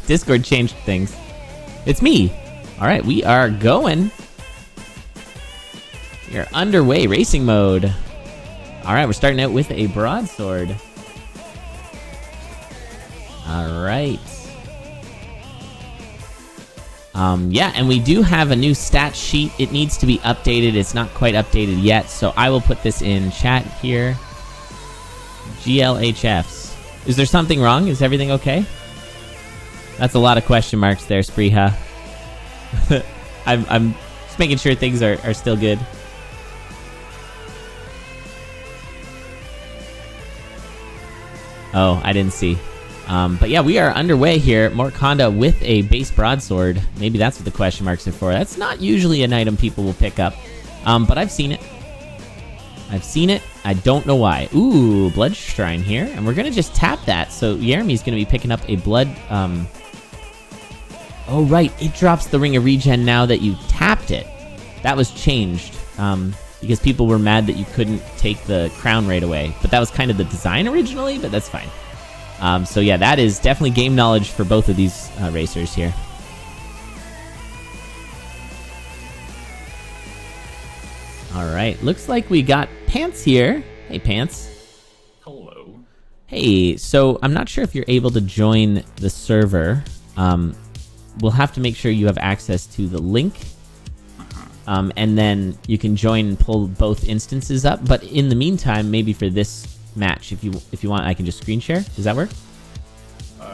Discord changed things. It's me. All right, we are going. We are underway, racing mode. All right, we're starting out with a broadsword. All right. Yeah, and we do have a new stat sheet. It needs to be updated. It's not quite updated yet, so I will put this in chat here. GLHFs. Is there something wrong? Is everything okay? That's a lot of question marks there, Spreeha. I'm just making sure things are still good. Oh, I didn't see. But yeah, we are underway here. Morraconda with a base broadsword. Maybe that's what the question marks are for. That's not usually an item people will pick up. But I've seen it. I've seen it. I don't know why. Ooh, blood shrine here. And we're going to just tap that. So Yaramy's going to be picking up a blood... Oh, right. It drops the ring of regen now that you tapped it. That was changed. Because people were mad that you couldn't take the crown right away. But that was kind of the design originally, but that's fine. So yeah, that is definitely game knowledge for both of these racers here. Alright, looks like we got Pants here. Hey, Pants. Hello. Hey, so I'm not sure if you're able to join the server. We'll have to make sure you have access to the link. And then you can join and pull both instances up. But in the meantime, maybe for this match, if you want, I can just screen share. Does that work?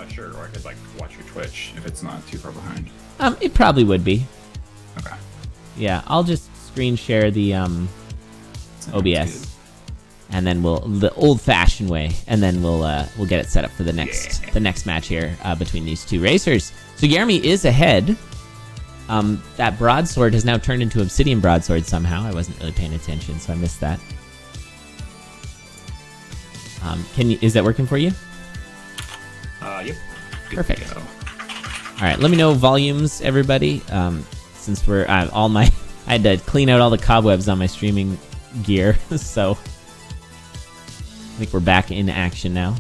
Sure, or I could like watch your Twitch if it's not too far behind. It probably would be. Okay. Yeah, I'll just screen share the OBS, and then we'll the old-fashioned way, and then we'll get it set up for the next match here between these two racers. So Yaramy is ahead. That broadsword has now turned into obsidian broadsword somehow. I wasn't really paying attention, so I missed that. Is that working for you? Yep. Good. Perfect. All right, let me know volumes, everybody. Since we're I had to clean out all the cobwebs on my streaming gear, so I think we're back in action now.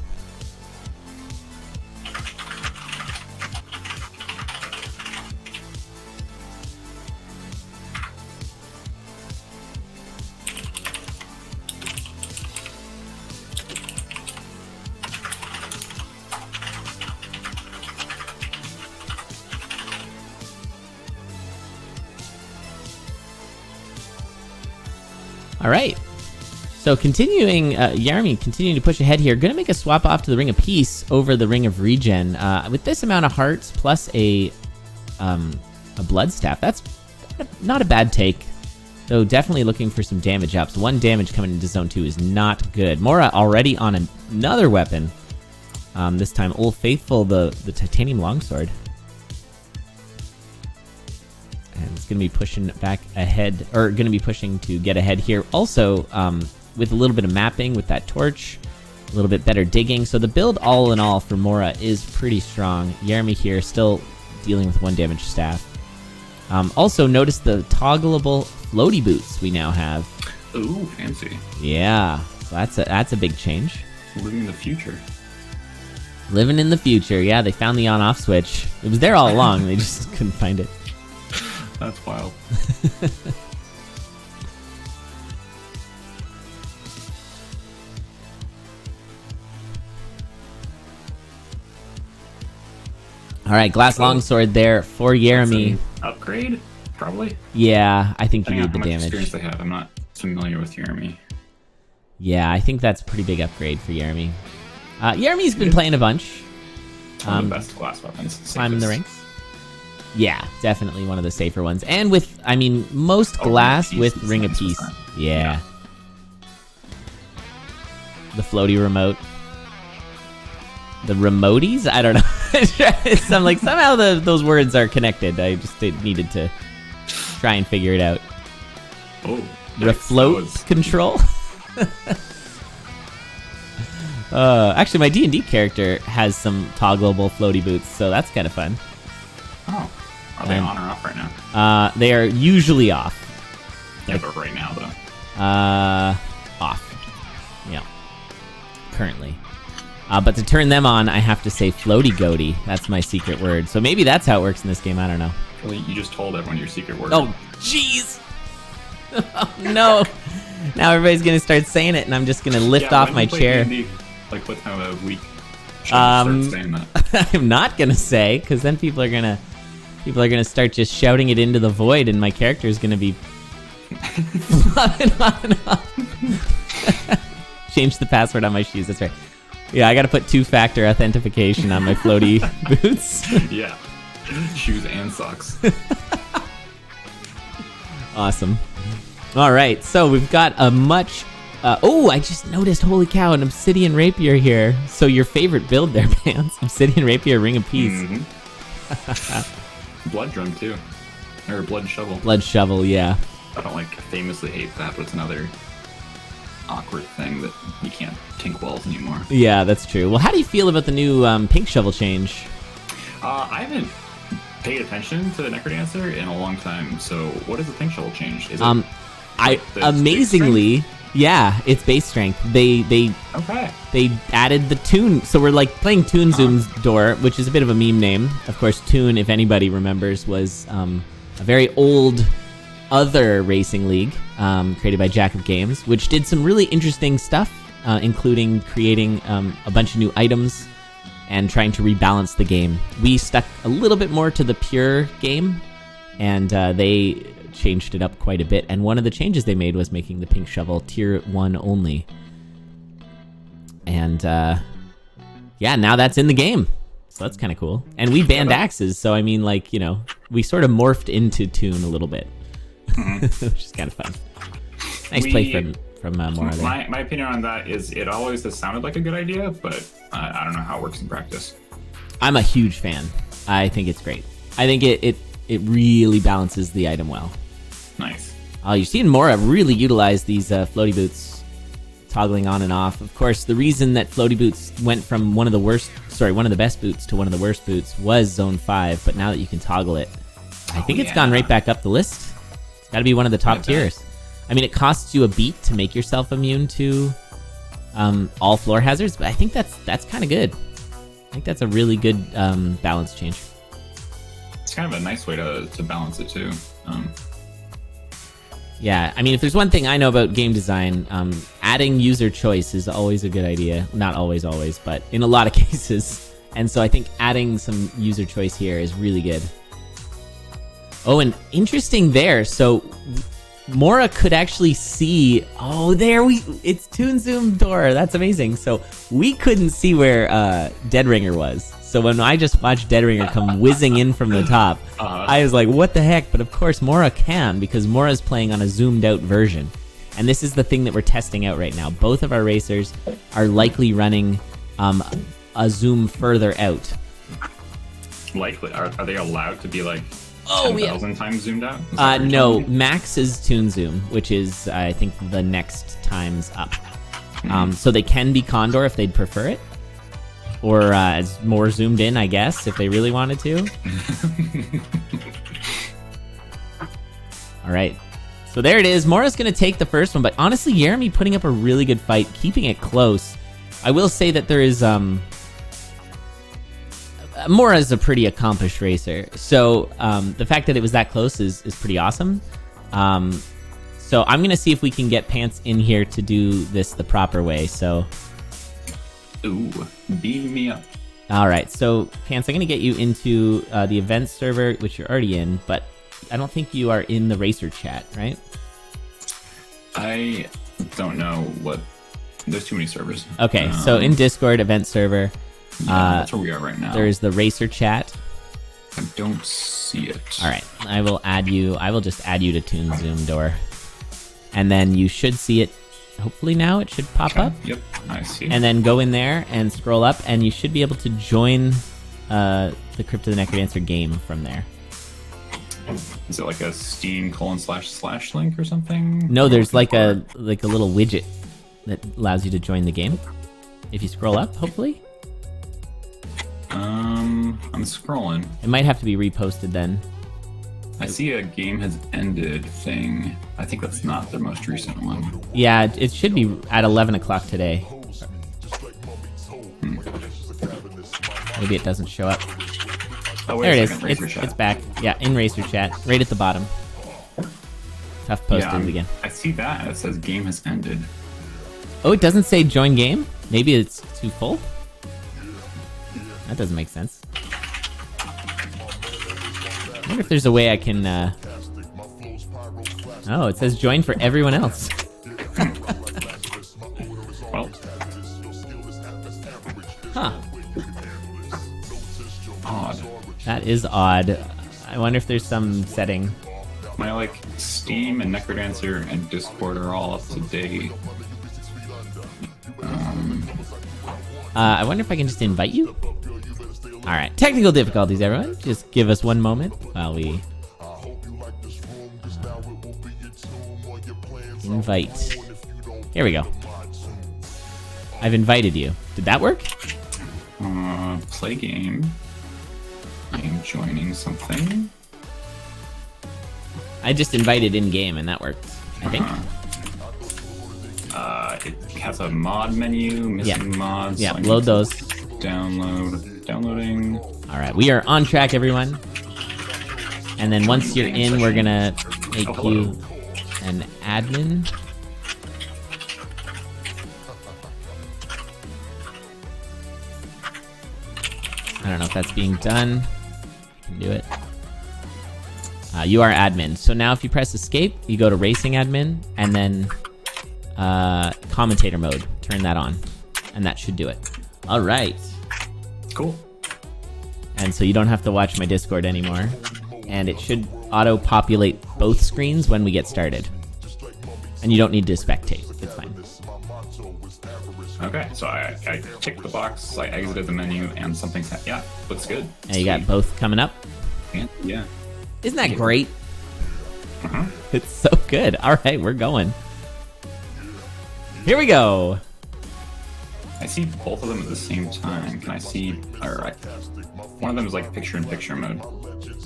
All right, so Yaramy continuing to push ahead here. Going to make a swap off to the Ring of Peace over the Ring of Regen. With this amount of hearts plus a blood staff, that's not a bad take. Though definitely looking for some damage ups. 1 damage coming into Zone 2 is not good. Morra already on another weapon. This time Old Faithful, the titanium longsword. And it's going to be pushing back ahead, or going to be pushing to get ahead here. Also, with a little bit of mapping with that torch, a little bit better digging. So the build all in all for Morra is pretty strong. Yaramy here still dealing with 1 damage staff. Also, notice the toggleable floaty boots we now have. Ooh, fancy. Yeah, so that's a big change. Living in the future. Living in the future, yeah. They found the on-off switch. It was there all along. They just couldn't find it. That's wild. All right, glass longsword there for Yaramy. Upgrade, probably. Yeah, I think you need the how much damage. experience they have. I'm not familiar with Yaramy. Yeah, I think that's a pretty big upgrade for Yaramy. Yaramy's been playing a bunch. One of the best glass weapons. Climbing the ranks. Yeah, definitely one of the safer ones. And with, I mean, most glass with Ring of Peace. Yeah. The floaty remote. The remoties? I don't know. I'm like, somehow those words are connected. I just needed to try and figure it out. Oh. Refloat control? Actually, my D&D character has some toggleable floaty boots, so that's kind of fun. Oh. Are they on or off right now? They are usually off. Yeah, but right now, though. Off. Yeah. Currently. But to turn them on, I have to say floaty goaty. That's my secret word. So maybe that's how it works in this game. I don't know. Well, you just told everyone your secret word. Oh, jeez. Oh, no. Now everybody's going to start saying it, and I'm just going to lift off my chair. D&D, like what time of week should you start saying that? I'm not going to say, because then people are going to start just shouting it into the void, and my character is going to be flopping on and off. Change the password on my shoes. That's right. Yeah, I got to put 2-factor authentication on my floaty boots. Yeah. Shoes and socks. Awesome. All right, so we've got a much... oh, I just noticed, holy cow, an Obsidian Rapier here. So your favorite build there, Pants. Obsidian Rapier, Ring of Peace. Mm-hmm. Blood Drum, too. Or Blood Shovel. Blood Shovel, yeah. I don't, famously hate that, but it's another awkward thing that you can't tink walls anymore. Yeah, that's true. Well, how do you feel about the new Pink Shovel change? I haven't paid attention to the Necrodancer in a long time, so what is the Pink Shovel change? Is it amazingly, yeah, it's base strength. They added the Tune, so we're like playing TuneZoomDOR, which is a bit of a meme name. Of course, Tune, if anybody remembers, was a very old other racing league created by Jack of Games, which did some really interesting stuff, including creating a bunch of new items and trying to rebalance the game. We stuck a little bit more to the pure game, and they changed it up quite a bit. And one of the changes they made was making the Pink Shovel tier 1 only. And yeah, now that's in the game. So that's kind of cool. And we banned axes, so I mean, like, you know, we sort of morphed into Tune a little bit. Which is kind of fun. Nice play from Mora there. My opinion on that is it always has sounded like a good idea, but I don't know how it works in practice. I'm a huge fan. I think it's great. I think it really balances the item well. Nice. You're seeing Mora really utilize these floaty boots, toggling on and off. Of course, the reason that floaty boots went from one of the best boots to one of the worst boots was Zone 5, but now that you can toggle it, I think it's gone right back up the list. It's got to be one of the top tiers. I mean, it costs you a beat to make yourself immune to all floor hazards, but I think that's kind of good. I think that's a really good balance change. It's kind of a nice way to balance it too. Yeah, I mean, if there's one thing I know about game design, adding user choice is always a good idea. Not always, but in a lot of cases. And so I think adding some user choice here is really good. Oh, and interesting there. So Mora could actually see... Oh, it's TuneZoomDOR. That's amazing. So we couldn't see where Deadringer was. So when I just watched Deadringer come whizzing in from the top, I was like, what the heck? But of course, Mora can, because Mora's playing on a zoomed out version. And this is the thing that we're testing out right now. Both of our racers are likely running a zoom further out. Likely? Are they allowed to be like 10,000 times zoomed out? No, max is TuneZoom, which is, I think, the next times up. So they can be Condor if they'd prefer it. Or as more zoomed in, I guess, if they really wanted to. All right. So there it is. Mora's going to take the first one. But honestly, Yaramy putting up a really good fight, keeping it close. I will say that there is... Mora's a pretty accomplished racer. So the fact that it was that close is pretty awesome. So I'm going to see if we can get Pants in here to do this the proper way. So... Ooh, beam me up. All right, so Pants, I'm going to get you into the event server, which you're already in, but I don't think you are in the racer chat, right? I don't know what... There's too many servers. Okay, so in Discord, event server. Yeah, that's where we are right now. There's the racer chat. I don't see it. All right, I will add you. I will just add you to TuneZoomDOR. And then you should see it. Hopefully now it should pop up. Yep, I see. And then go in there and scroll up, and you should be able to join the Crypt of the Necrodancer game from there. Is it like a Steam / link or something? No, there's like a little widget that allows you to join the game. If you scroll up, hopefully. I'm scrolling. It might have to be reposted then. I see a game has ended thing. I think that's not the most recent one. Yeah, it should be at 11 o'clock today. Maybe it doesn't show up. Oh, There wait it a is. second, Racer Chat. It's back. Yeah, in Racer Chat, right at the bottom. Tough posted it again. I see that. It says game has ended. Oh, it doesn't say join game? Maybe it's too full? That doesn't make sense. I wonder if there's a way I can, Oh, it says join for everyone else. Well. Huh. Odd. That is odd. I wonder if there's some setting. My, like, Steam and Necrodancer and Discord are all up to date. I wonder if I can just invite you? Alright, technical difficulties, everyone. Just give us one moment while we... invite. Here we go. I've invited you. Did that work? Play game. I am joining something. I just invited in-game and that worked, I think. It has a mod menu, missing mods. Yeah, so load those. Downloading. Alright, we are on track, everyone. And then once you're in, we're gonna make you an admin. I don't know if that's being done. I can do it. You are admin. So now if you press escape, you go to racing admin, and then commentator mode. Turn that on. And that should do it. Alright. Cool. And so you don't have to watch my Discord anymore. And it should auto-populate both screens when we get started. And you don't need to spectate. It's fine. Okay, so I ticked the box, I exited the menu, and something's yeah, looks good. And you got both coming up. Yeah. Isn't that great? It's so good. All right, we're going. Here we go. I see both of them at the same time. Can I see? Alright. One of them is like picture-in-picture mode.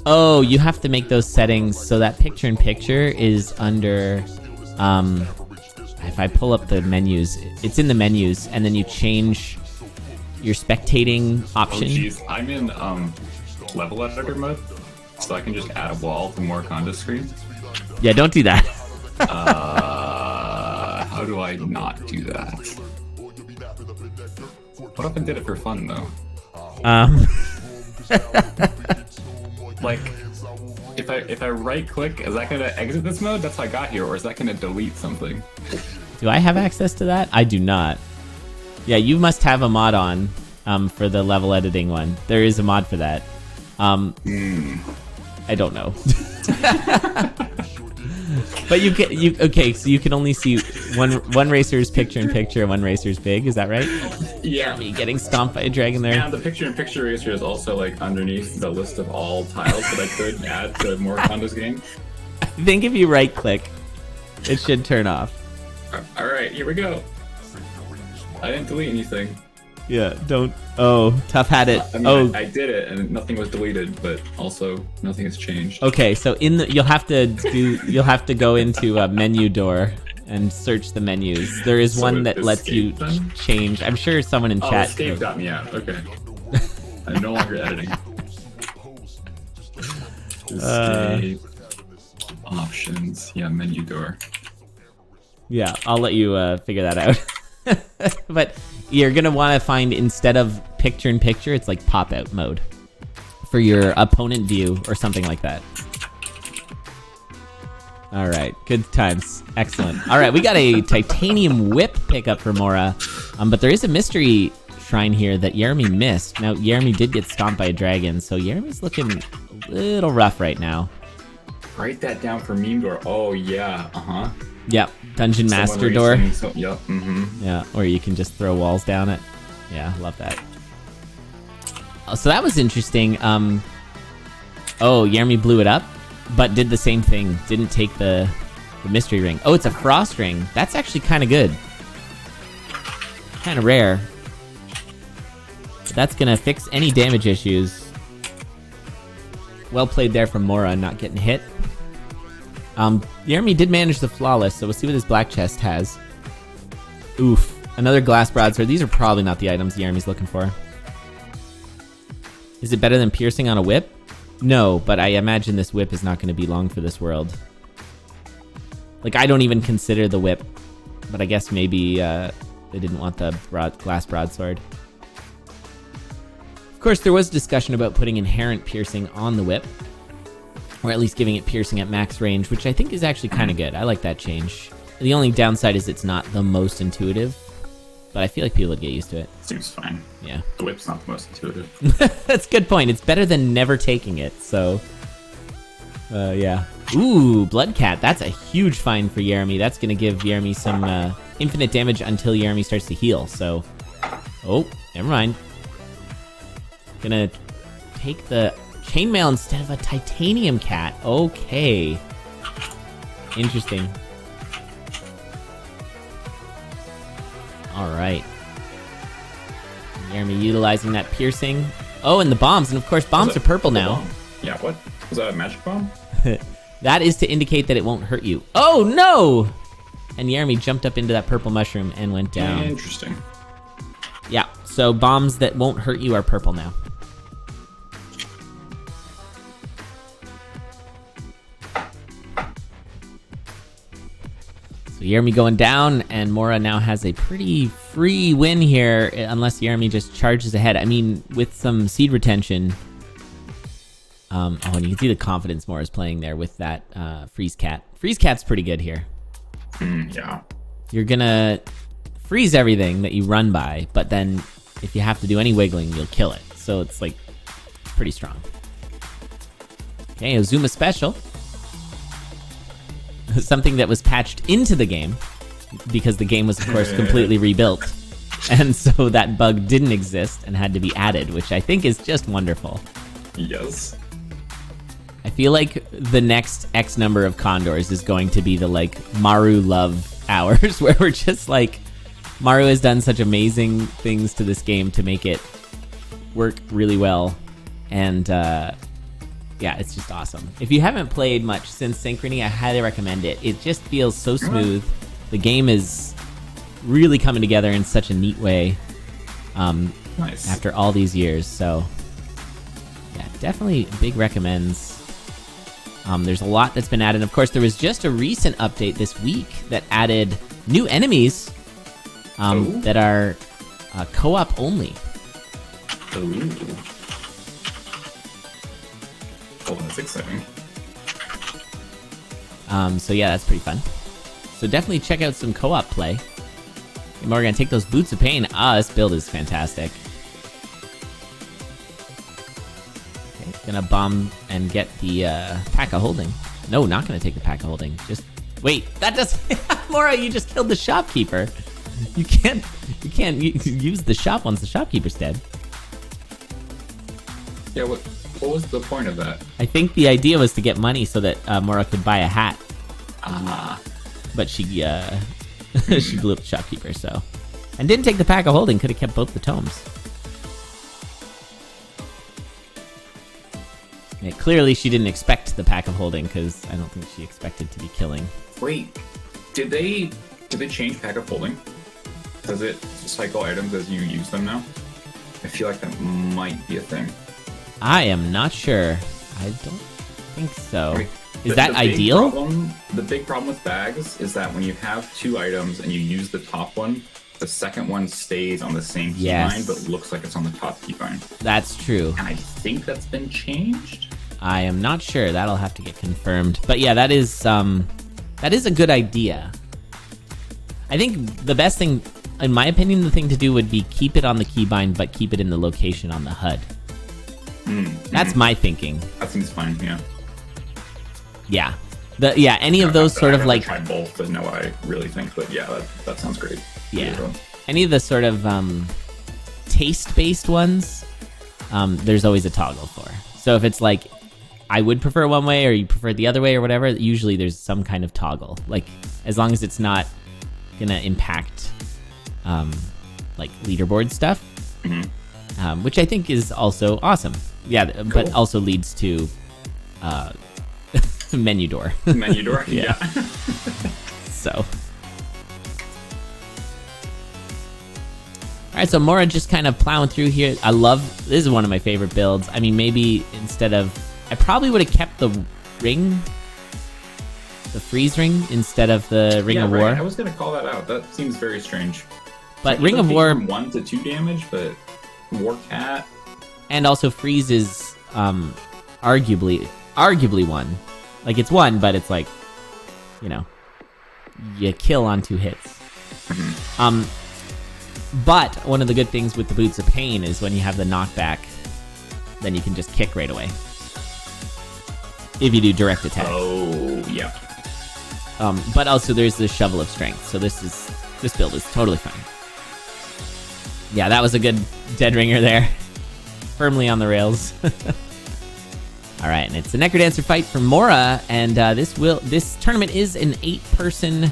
Oh, you have to make those settings so that picture-in-picture is under... if I pull up the menus, it's in the menus, and then you change your spectating option. Oh, jeez. I'm in level editor mode, so I can just add a wall to Morraconda's screen. Yeah, don't do that. How do I not do that? What if I did it for fun, though? Like, if I right click, is that gonna exit this mode? That's how I got here, or is that gonna delete something? Do I have access to that? I do not. Yeah, you must have a mod on for the level editing one. There is a mod for that. I don't know. But okay, so you can only see one racer's picture-in-picture, one racer's big, is that right? Yeah. Me getting stomped by a dragon there. And the picture-in-picture racer is also like underneath the list of all tiles that I could add to Morraconda's game. I think if you right-click, it should turn off. Alright, here we go. I didn't delete anything. Yeah, don't... Oh, Tough had it. I mean, I did it, and nothing was deleted, but also nothing has changed. Okay, so you'll have to go into menu door and search the menus. There is one that lets you change. I'm sure someone in chat. Escape got me out. Okay. I'm no longer editing. Escape. Options. Yeah, menu door. Yeah, I'll let you figure that out. But you're gonna want to find, instead of picture-in-picture, it's like pop-out mode for your opponent view or something like that. All right, good times. Excellent. All right, we got a titanium whip pickup for Mora, but there is a mystery shrine here that Yaramy missed. Now, Yaramy did get stomped by a dragon, so Yaramy's looking a little rough right now. Write that down for meme door. Oh, yeah. Uh-huh. Yep, Dungeon Master door. Yep. Yeah, or you can just throw walls down it. Yeah, love that. So that was interesting. Oh, Yaramy blew it up, but did the same thing. Didn't take the mystery ring. Oh, it's a frost ring. That's actually kind of good. Kind of rare. But that's gonna fix any damage issues. Well played there from Mora, not getting hit. Yaramy did manage the flawless, so we'll see what his black chest has. Oof. Another glass broadsword. These are probably not the items Yaramy's looking for. Is it better than piercing on a whip? No, but I imagine this whip is not going to be long for this world. Like, I don't even consider the whip, but I guess maybe they didn't want the glass broadsword. Of course, there was discussion about putting inherent piercing on the whip, or at least giving it piercing at max range, which I think is actually kind of good. I like that change. The only downside is it's not the most intuitive, but I feel like people would get used to it. Seems fine. Yeah. The whip's not the most intuitive. That's a good point. It's better than never taking it, so... yeah. Ooh, Blood Cat. That's a huge find for Yaramy. That's going to give Yaramy some infinite damage until Yaramy starts to heal, so... Oh, never mind. Gonna take the chainmail instead of a titanium cat. Okay. Interesting. Alright. Yaramy utilizing that piercing. Oh, and the bombs. And of course, bombs are purple now. Yeah, what? Was that a magic bomb? That is to indicate that it won't hurt you. Oh, no! And Yaramy jumped up into that purple mushroom and went down. Interesting. Yeah, so bombs that won't hurt you are purple now. So Yaramy going down, and Morra now has a pretty free win here, unless Yaramy just charges ahead. I mean, with some seed retention. Oh, and you can see the confidence Morra's playing there with that freeze cat. Freeze cat's pretty good here. Yeah. You're gonna freeze everything that you run by, but then if you have to do any wiggling, you'll kill it. So it's like pretty strong. Okay, Ozuma special. Something that was patched into the game because the game was, of course, completely rebuilt. And so that bug didn't exist and had to be added, which I think is just wonderful. Yes. I feel like the next X number of Condors is going to be the, like, Maru love hours, where we're just like, Maru has done such amazing things to this game to make it work really well. And, yeah, it's just awesome. If you haven't played much since Synchrony, I highly recommend it. It just feels so smooth. The game is really coming together in such a neat way Nice. after all these years. So, yeah, definitely big recommends. There's a lot that's been added. Of course, there was just a recent update this week that added new enemies that are co-op only. Ooh. Oh, that's exciting. So yeah, that's pretty fun. So definitely check out some co-op play. And we're gonna take those boots of pain. This build is fantastic. Okay, gonna bomb and get the pack of holding. No, not gonna take the pack of holding. Just wait. That does, Morra, you just killed the shopkeeper. You can't use the shop once the shopkeeper's dead. Yeah, what was the point of that? I think the idea was to get money so that Morra could buy a hat. But she she blew up the shopkeeper, so. And didn't take the pack of holding, could have kept both the tomes. Yeah, clearly she didn't expect the pack of holding, because I don't think she expected to be killing. Wait, did they change pack of holding? Does it cycle items as you use them now? I feel like that might be a thing. I am not sure. I don't think so. I mean, is that ideal? The big problem with bags is that when you have two items and you use the top one, the second one stays on the same keybind, but looks like it's on the top keybind. That's true. And I think that's been changed. I am not sure. That'll have to get confirmed. But yeah, that is a good idea. I think the best thing, in my opinion, the thing to do would be keep it on the keybind, but keep it in the location on the HUD. That's my thinking. That seems fine, yeah. Yeah. Any of those sort of like... try both to know what I really think, but yeah, that sounds great. Yeah. Any of the sort of taste-based ones, there's always a toggle for. So if it's like, I would prefer one way or you prefer the other way or whatever, usually there's some kind of toggle. Like, as long as it's not gonna impact like leaderboard stuff, which I think is also awesome. Yeah, cool. But also leads to menu door. Menu door, yeah. So, Alright, so Morra just kind of plowing through here. This is one of my favorite builds. I mean, maybe instead of... I probably would have kept the ring, the freeze ring, instead of the Ring of War. Right. I was going to call that out. That seems very strange. But Ring of War... 1 to 2 damage, but War Cat... And also freeze is arguably 1. Like, it's 1, but it's like, you know, you kill on 2 hits. But one of the good things with the Boots of Pain is when you have the knockback, then you can just kick right away. If you do direct attack. Oh, yeah. But also there's the Shovel of Strength, so this build is totally fine. Yeah, that was a good Dead Ringer there. Firmly on the rails. Alright, and it's a Necrodancer fight for Morra, and this tournament is an 8-person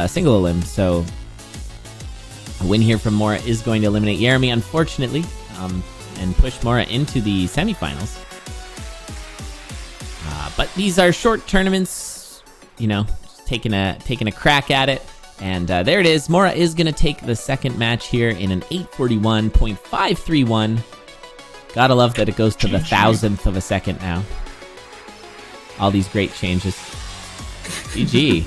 single elim, so a win here from Morra is going to eliminate Yaramy, unfortunately, and push Morra into the semifinals. But these are short tournaments, you know, just taking a crack at it. And there it is. Morra is going to take the second match here in an 841.531. Gotta love that it goes to the 1,000th of a second now. All these great changes. GG.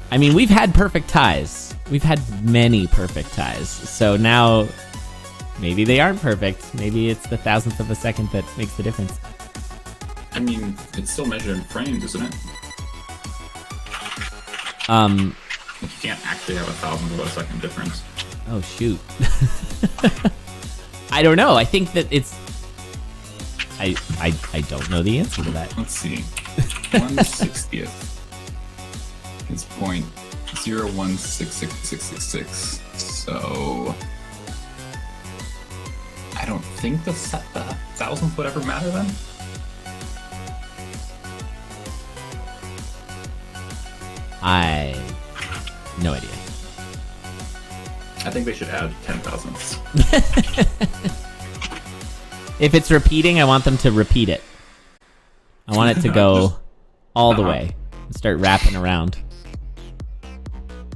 I mean, we've had perfect ties. We've had many perfect ties. So now, maybe they aren't perfect. Maybe it's the 1,000th of a second that makes the difference. I mean, it's still measured in frames, isn't it? You can't actually have a 1,000th of a second difference. Oh, shoot. I don't know. I think that it's... I don't know the answer to that. Let's see. 1/60th is 0.01666666. So... I don't think the 1,000th would ever matter then? No idea. I think they should add 10 thousandths. If it's repeating, I want them to repeat it. I want it to go all the way and start wrapping around.